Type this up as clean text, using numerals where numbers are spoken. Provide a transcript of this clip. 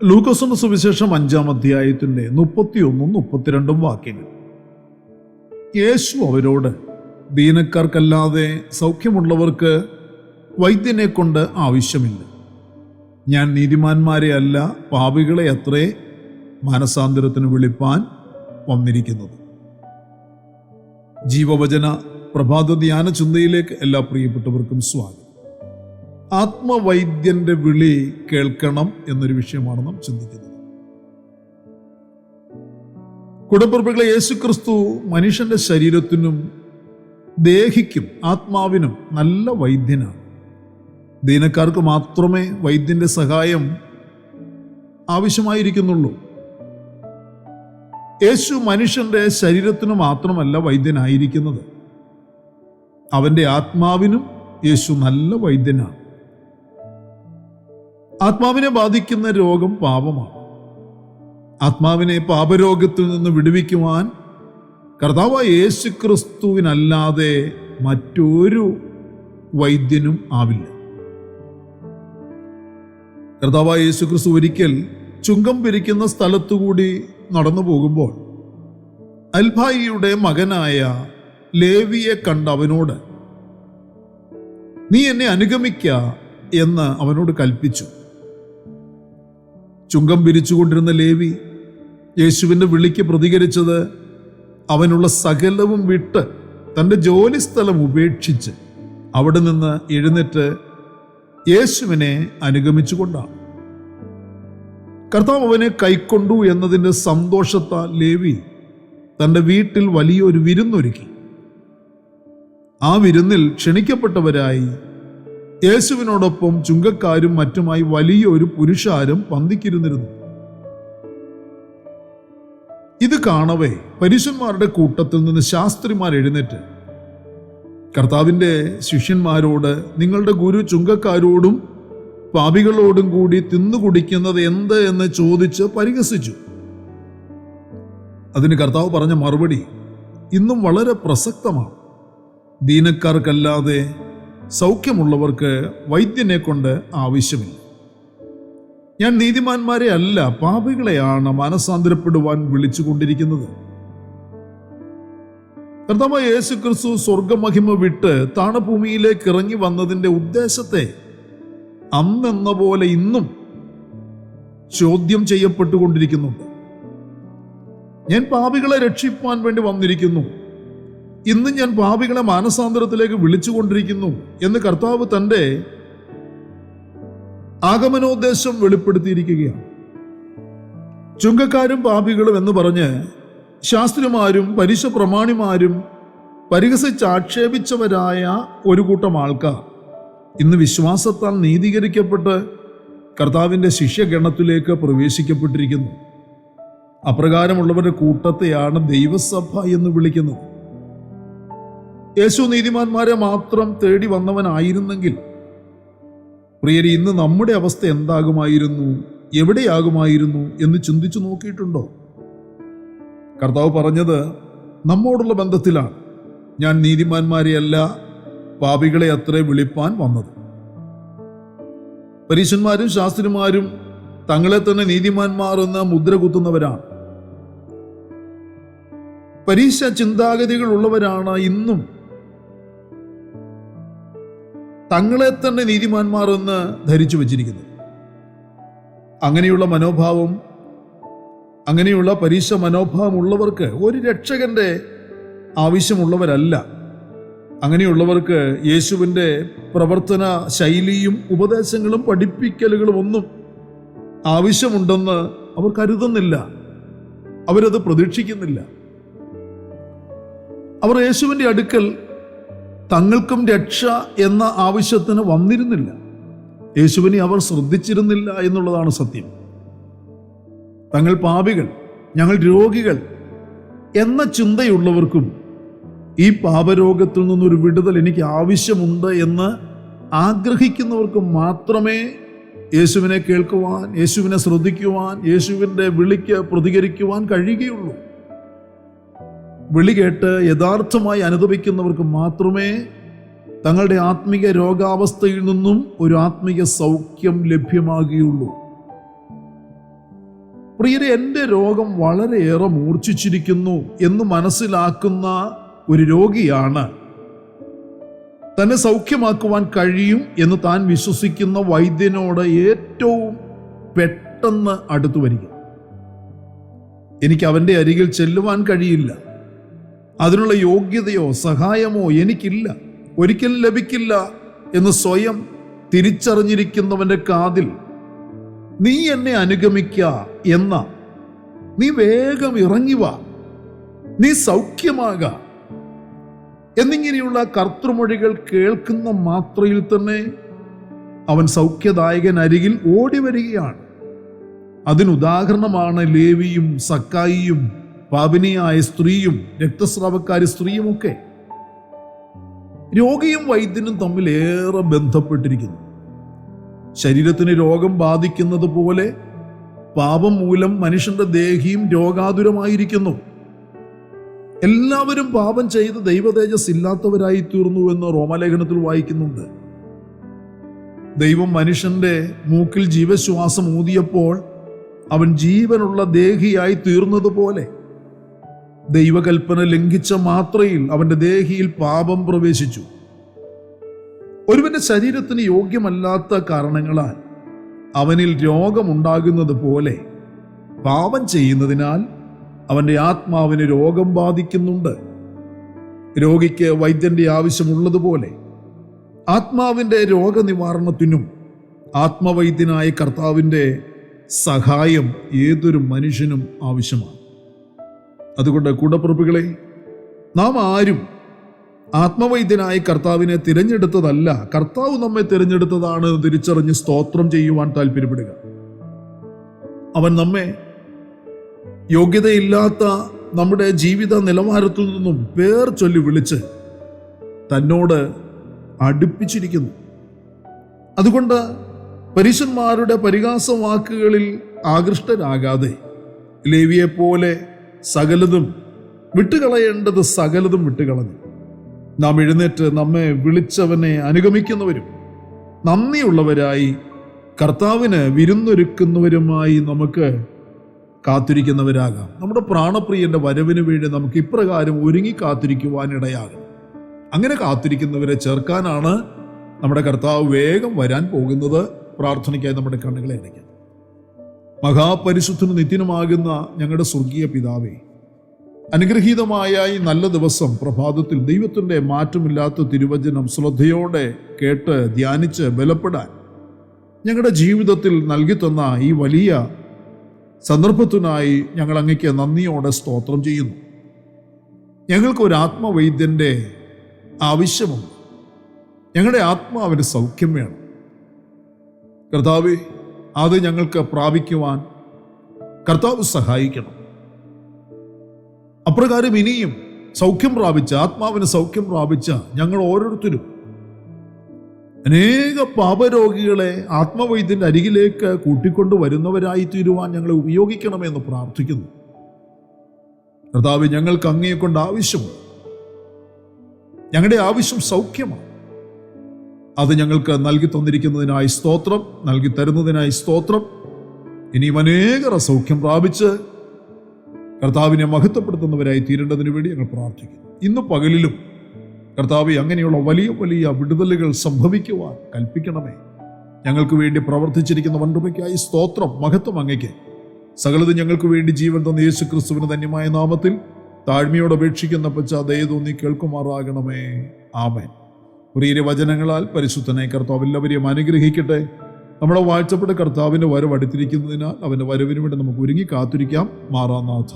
ലൂക്കോസിന്റെ സുവിശേഷം 5-ാം അധ്യായത്തിന്റെ 31-32 വാക്യങ്ങൾ. യേശു അവരോട്, ദീനക്കാർക്കല്ലാതെ സൗഖ്യമുള്ളവർക്ക് വൈദ്യനെ കൊണ്ട് ആവശ്യമില്ല. ഞാൻ നീതിമാന്മാരെ അല്ല, പാപികളെ അത്രേ മാനസാന്തരത്തിന് വിളിപ്പാൻ വന്നിരിക്കുന്നത്. ജീവവചന പ്രഭാത ധ്യാന ചിന്തയിലേക്ക് എല്ലാ പ്രിയപ്പെട്ടവർക്കും സ്വാഗതം. ആത്മവൈദ്യന്റെ വിളി കേൾക്കണം എന്നൊരു വിഷയമാണ് നാം ചിന്തിക്കുന്നത്. കുടപ്പിറപ്പുകളെ, യേശുക്രിസ്തു മനുഷ്യന്റെ ശരീരത്തിനും ദേഹിക്കും ആത്മാവിനും നല്ല വൈദ്യനാണ്. ദീനക്കാർക്ക് മാത്രമേ വൈദ്യന്റെ സഹായം ആവശ്യമായിരിക്കുന്നുള്ളൂ. യേശു മനുഷ്യന്റെ ശരീരത്തിനു മാത്രമല്ല വൈദ്യനായിരിക്കുന്നത്, അവന്റെ ആത്മാവിനും യേശു നല്ല വൈദ്യനാണ്. ആത്മാവിനെ ബാധിക്കുന്ന രോഗം പാപമാണ്. ആത്മാവിനെ പാപരോഗത്തിൽ നിന്ന് വിടുവിക്കുവാൻ കർത്താവായ യേശുക്രിസ്തുവിനല്ലാതെ മറ്റൊരു വൈദ്യനും ആവില്ല. കർത്താവായ യേശുക്രിസ്തു ഒരിക്കൽ ചുങ്കം പിരിക്കുന്ന സ്ഥലത്തുകൂടി നടന്നു പോകുമ്പോൾ അൽഫായിയുടെ മകനായ ലേവിയെ കണ്ട് അവനോട്, നീ എന്നെ അനുഗമിക്ക എന്ന് അവനോട് കൽപ്പിച്ചു. ചുങ്കം പിരിച്ചുകൊണ്ടിരുന്ന ലേവി യേശുവിൻ്റെ വിളിക്ക് പ്രതികരിച്ചത് അവനുള്ള സകലവും വിട്ട് തൻ്റെ ജോലിസ്ഥലം ഉപേക്ഷിച്ച് അവിടെ നിന്ന് എഴുന്നേറ്റ് യേശുവിനെ അനുഗമിച്ചുകൊണ്ടാണ്. കർത്താവ് അവനെ കൈക്കൊണ്ടു എന്നതിൻ്റെ സന്തോഷത്താൽ ലേവി തൻ്റെ വീട്ടിൽ വലിയൊരു വിരുന്നൊരുക്കി. ആ വിരുന്നിൽ ക്ഷണിക്കപ്പെട്ടവരായി യേശുവിനോടൊപ്പം ചുങ്കക്കാരും മറ്റുമായി വലിയൊരു പുരുഷാരം പന്തിക്കിരുന്നിരുന്നു. ഇത് കാണവേ പരീശന്മാരുടെ കൂട്ടത്തിൽ നിന്ന് ശാസ്ത്രിമാർ എഴുന്നേറ്റ് കർത്താവിൻ്റെ ശിഷ്യന്മാരോട്, നിങ്ങളുടെ ഗുരു ചുങ്കക്കാരോടും പാപികളോടും കൂടി തിന്നുകുടിക്കുന്നത് എന്ത് എന്ന് ചോദിച്ച് പരിഹസിച്ചു. അതിന് കർത്താവ് പറഞ്ഞ മറുപടി ഇന്നും വളരെ പ്രസക്തമാണ്. ദീനക്കാർക്കല്ലാതെ സൗഖ്യമുള്ളവർക്ക് വൈദ്യനെ കൊണ്ട് ആവശ്യമില്ല. ഞാൻ നീതിമാന്മാരെ അല്ല, പാപികളെയാണ് മാനസാന്തരപ്പെടുവാൻ വിളിച്ചുകൊണ്ടിരിക്കുന്നത്. കർത്താവായ യേശുക്രിസ്തു സ്വർഗമഹിമ വിട്ട് താണഭൂമിയിലേക്ക് ഇറങ്ങി വന്നതിൻ്റെ ഉദ്ദേശത്തെ അന്നെന്ന പോലെ ഇന്നും ചോദ്യം ചെയ്യപ്പെട്ടുകൊണ്ടിരിക്കുന്നുണ്ട്. ഞാൻ പാപികളെ രക്ഷിപ്പാൻ വേണ്ടി വന്നിരിക്കുന്നു, ഇന്ന് ഞാൻ പാപികളെ മാനസാന്തരത്തിലേക്ക് വിളിച്ചുകൊണ്ടിരിക്കുന്നു എന്ന് കർത്താവ് തൻ്റെ ആഗമനോദ്ദേശം വെളിപ്പെടുത്തിയിരിക്കുകയാണ്. ചുങ്കക്കാരും പാപികളും എന്ന് പറഞ്ഞ് ശാസ്ത്രിമാരും പരീശ പ്രമാണിമാരും പരിഹസിച്ച് ആക്ഷേപിച്ചവരായ ഒരു കൂട്ടം ആൾക്കാർ ഇന്ന് വിശ്വാസത്താൽ നീതീകരിക്കപ്പെട്ട് കർത്താവിൻ്റെ ശിഷ്യഗണത്തിലേക്ക് പ്രവേശിക്കപ്പെട്ടിരിക്കുന്നു. അപ്രകാരമുള്ളവരുടെ കൂട്ടത്തെയാണ് ദൈവസഭ എന്ന് വിളിക്കുന്നത്. യേശു നീതിമാന്മാരെ മാത്രം തേടി വന്നവനായിരുന്നെങ്കിൽ പ്രിയരെ, ഇന്ന് നമ്മുടെ അവസ്ഥ എന്താകുമായിരുന്നു, എവിടെയാകുമായിരുന്നു എന്ന് ചിന്തിച്ചു നോക്കിയിട്ടുണ്ടോ? കർത്താവ് പറഞ്ഞത് നമ്മോടുള്ള ബന്ധത്തിലാണ്. ഞാൻ നീതിമാന്മാരെയല്ല, പാപികളെ അത്രേ വിളിപ്പാൻ വന്നത്. പരീശന്മാരും ശാസ്ത്രിമാരും തങ്ങളെ തന്നെ നീതിമാന്മാർ എന്ന് മുദ്ര കുത്തുന്നവരാണ്. പരീശ ചിന്താഗതികൾ ഉള്ളവരാണ് ഇന്നും തങ്ങളെ തന്നെ നീതിമാന്മാർ എന്ന് ധരിച്ചു വച്ചിരിക്കുന്നത്. അങ്ങനെയുള്ള പരീശ മനോഭാവം ഉള്ളവർക്ക് ഒരു രക്ഷകന്റെ ആവശ്യമുള്ളവരല്ല. അങ്ങനെയുള്ളവർക്ക് യേശുവിൻ്റെ പ്രവർത്തന ശൈലിയും ഉപദേശങ്ങളും പഠിപ്പിക്കലുകളും ഒന്നും ആവശ്യമുണ്ടെന്ന് അവർ കരുതുന്നില്ല. അവരത് പ്രതീക്ഷിക്കുന്നില്ല. അവർ യേശുവിൻ്റെ അടുക്കൽ തങ്ങൾക്കും രക്ഷ എന്ന ആവശ്യത്തിന് വന്നിരുന്നില്ല. യേശുവിനെ അവർ ശ്രദ്ധിച്ചിരുന്നില്ല എന്നുള്ളതാണ് സത്യം. തങ്ങൾ പാപികൾ, ഞങ്ങൾ രോഗികൾ എന്ന ചിന്തയുള്ളവർക്കും ഈ പാപരോഗത്തിൽ നിന്നൊരു വിടുതൽ എനിക്ക് ആവശ്യമുണ്ട് എന്ന് ആഗ്രഹിക്കുന്നവർക്കും മാത്രമേ യേശുവിനെ കേൾക്കുവാൻ, യേശുവിനെ ശ്രദ്ധിക്കുവാൻ, യേശുവിൻ്റെ വിളിക്ക് പ്രതികരിക്കുവാൻ കഴിയുകയുള്ളൂ. വിളി കേട്ട് യഥാർത്ഥമായി അനുഭവിക്കുന്നവർക്ക് മാത്രമേ തങ്ങളുടെ ആത്മീയ രോഗാവസ്ഥയിൽ നിന്നും ഒരു ആത്മീയ സൗഖ്യം ലഭ്യമാകുകയുള്ളൂ. പ്രിയരെ, എൻ്റെ രോഗം വളരെയേറെ മൂർച്ഛിച്ചിരിക്കുന്നു എന്ന് മനസ്സിലാക്കുന്ന ഒരു രോഗിയാണ് തന്നെ സൗഖ്യമാക്കുവാൻ കഴിയും എന്ന് താൻ വിശ്വസിക്കുന്ന വൈദ്യനോട് ഏറ്റവും പെട്ടെന്ന് അടുത്തു വരിക. എനിക്ക് അവൻ്റെ അരികിൽ ചെല്ലുവാൻ കഴിയില്ല, അതിനുള്ള യോഗ്യതയോ സഹായമോ എനിക്കില്ല, ഒരിക്കലും ലഭിക്കില്ല എന്ന് സ്വയം തിരിച്ചറിഞ്ഞിരിക്കുന്നവന്റെ കാതിൽ നീ എന്നെ അനുഗമിക്ക എന്ന, നീ വേഗം ഇറങ്ങി വാ, നീ സൗഖ്യമാക എന്നിങ്ങനെയുള്ള കർത്തൃമൊഴികൾ കേൾക്കുന്ന മാത്രയിൽ തന്നെ അവൻ സൗഖ്യദായകൻ അരികിൽ ഓടി വരികയാണ്. അതിനുദാഹരണമാണ് ലേവിയും സക്കായിയും പാപിനിയായ സ്ത്രീയും രക്തസ്രാവക്കാരി സ്ത്രീയുമൊക്കെ. രോഗിയും വൈദ്യനും തമ്മിൽ ഏറെ ബന്ധപ്പെട്ടിരിക്കുന്നു. ശരീരത്തിന് രോഗം ബാധിക്കുന്നത് പോലെ പാപം മൂലം മനുഷ്യന്റെ ദേഹിയും രോഗാതുരമായിരിക്കുന്നു. എല്ലാവരും പാപം ചെയ്ത് ദൈവതേജസ് ഇല്ലാത്തവരായി തീർന്നു എന്ന് റോമാലേഖനത്തിൽ വായിക്കുന്നുണ്ട്. ദൈവം മനുഷ്യന്റെ മൂക്കിൽ ജീവശ്വാസം ഊതിയപ്പോൾ അവൻ ജീവനുള്ള ദേഹിയായി തീർന്നതുപോലെ ദൈവകൽപ്പന ലംഘിച്ച മാത്രയിൽ അവന്റെ ദേഹിയിൽ പാപം പ്രവേശിച്ചു. ഒരുവന്റെ ശരീരത്തിന് യോഗ്യമല്ലാത്ത കാരണങ്ങളാൽ അവനിൽ രോഗമുണ്ടാകുന്നത് പോലെ പാപം ചെയ്യുന്നതിനാൽ അവന്റെ ആത്മാവിന് രോഗം ബാധിക്കുന്നുണ്ട്. രോഗിക്ക് വൈദ്യന്റെ ആവശ്യമുള്ളതുപോലെ ആത്മാവിന്റെ രോഗനിവാരണത്തിനും ആത്മവൈദ്യനായ കർത്താവിന്റെ സഹായം ഏതൊരു മനുഷ്യനും ആവശ്യമാണ്. അതുകൊണ്ട് കൂടപ്പിറപ്പുകളെ, നാം ആരും ആത്മവൈദ്യനായ കർത്താവിനെ തിരഞ്ഞെടുത്തതല്ല, കർത്താവ് നമ്മെ തിരഞ്ഞെടുത്തതാണ് തിരിച്ചറിഞ്ഞ് സ്തോത്രം ചെയ്യുവാൻ താല്പര്യപ്പെടുക. അവൻ നമ്മെ യോഗ്യതയില്ലാത്ത നമ്മുടെ ജീവിത നിലവാരത്തിൽ നിന്നും പേർ ചൊല്ലി വിളിച്ച് തന്നോട് അടുപ്പിച്ചിരിക്കുന്നു. അതുകൊണ്ട് പരീശന്മാരുടെ പരിഹാസ വാക്കുകളിൽ ആകൃഷ്ടരാകാതെ ലേവിയെപ്പോലെ സകലതും വിട്ടുകളയേണ്ടത് സകലതും വിട്ടുകളഞ്ഞു നാം എഴുന്നേറ്റ് നമ്മെ വിളിച്ചവനെ അനുഗമിക്കുന്നവരും നന്ദിയുള്ളവരായി കർത്താവിന് വിരുന്നൊരുക്കുന്നവരുമായി നമുക്ക് കാത്തിരിക്കുന്നവരാകാം. നമ്മുടെ പ്രാണപ്രിയന്റെ വരവിന് വേണ്ടി നമുക്ക് ഇപ്രകാരം ഒരുങ്ങി കാത്തിരിക്കുവാനിടയാകും. അങ്ങനെ കാത്തിരിക്കുന്നവരെ ചേർക്കാനാണ് നമ്മുടെ കർത്താവ് വേഗം വരാൻ പോകുന്നത്. പ്രാർത്ഥനയ്ക്കായി നമ്മുടെ കണ്ണുകളെ അടയ്ക്കാം. മഹാപരിശുദ്ധനും നിത്യനുമാകുന്ന ഞങ്ങളുടെ സ്വർഗീയ പിതാവേ, അനുഗ്രഹീതമായ ഈ നല്ല ദിവസം പ്രഭാതത്തിൽ ദൈവത്തിൻ്റെ മാറ്റമില്ലാത്ത തിരുവചനം ശ്രദ്ധയോടെ കേട്ട് ധ്യാനിച്ച് ബലപ്പെടാൻ ഞങ്ങളുടെ ജീവിതത്തിൽ നൽകി തന്ന ഈ വലിയ സന്ദർഭത്തിനായി ഞങ്ങൾ അങ്ങയ്ക്ക് നന്ദിയോടെ സ്തോത്രം ചെയ്യുന്നു. ഞങ്ങൾക്കൊരു ആത്മവൈദ്യൻ്റെ ആവശ്യമുണ്ട്. ഞങ്ങളുടെ ആത്മാവിന് സൗഖ്യം വേണം കർത്താവേ. അത് ഞങ്ങൾക്ക് പ്രാപിക്കുവാൻ കർത്താവ് സഹായിക്കണം. അപ്രകാരം ഇനിയും സൗഖ്യം പ്രാപിച്ച, ആത്മാവിന് സൗഖ്യം പ്രാപിച്ച ഞങ്ങൾ ഓരോരുത്തരും അനേക പാപരോഗികളെ ആത്മവൈദ്യന്റെ അരികിലേക്ക് കൂട്ടിക്കൊണ്ടു വരുന്നവരായി തീരുവാൻ ഞങ്ങളെ ഉപയോഗിക്കണമെന്ന് പ്രാർത്ഥിക്കുന്നു. കർത്താവ്, ഞങ്ങൾക്ക് അങ്ങയെ കൊണ്ട് ആവശ്യമുണ്ട്. ഞങ്ങളുടെ ആവശ്യം സൗഖ്യമാണ്. അത് ഞങ്ങൾക്ക് നൽകി തന്നിരിക്കുന്നതിനായി സ്തോത്രം, നൽകി തരുന്നതിനായി സ്തോത്രം. ഇനിയും അനേകർ സൗഖ്യം പ്രാപിച്ച് കർത്താവിനെ മഹത്വപ്പെടുത്തുന്നവരായി തീരേണ്ടതിന് വേണ്ടി ഞങ്ങൾ പ്രാർത്ഥിക്കുന്നു. ഇന്ന് പകലിലും കർത്താവെ, അങ്ങനെയുള്ള വലിയ വലിയ വിടുതലുകൾ സംഭവിക്കുവാൻ കൽപ്പിക്കണമേ. ഞങ്ങൾക്ക് വേണ്ടി പ്രവർത്തിച്ചിരിക്കുന്ന വൻകൃപയ്ക്കായി സ്തോത്രം, മഹത്വം അങ്ങയ്ക്ക്. സകലതും ഞങ്ങൾക്ക് വേണ്ടി ജീവൻ തന്ന യേശു ക്രിസ്തുവിന് ധന്യമായ നാമത്തിൽ താഴ്മയോട് അപേക്ഷിക്കുന്ന പശ്ചാത്തലം നീ കേൾക്കുമാറാകണമേ. ആമേൻ. പ്രിയ വചനങ്ങളാൽ പരിശുദ്ധനായ കർത്താവ് എല്ലാവരെയും അനുഗ്രഹിക്കട്ടെ. നമ്മുടെ വാഴ്ചപ്പെട്ട കർത്താവിൻ്റെ വരവ് അടുത്തിരിക്കുന്നതിനാൽ അവൻ്റെ വരവിന് വേണ്ടി നമുക്ക് ഒരുങ്ങി കാത്തിരിക്കാം. മാറാനാഥ.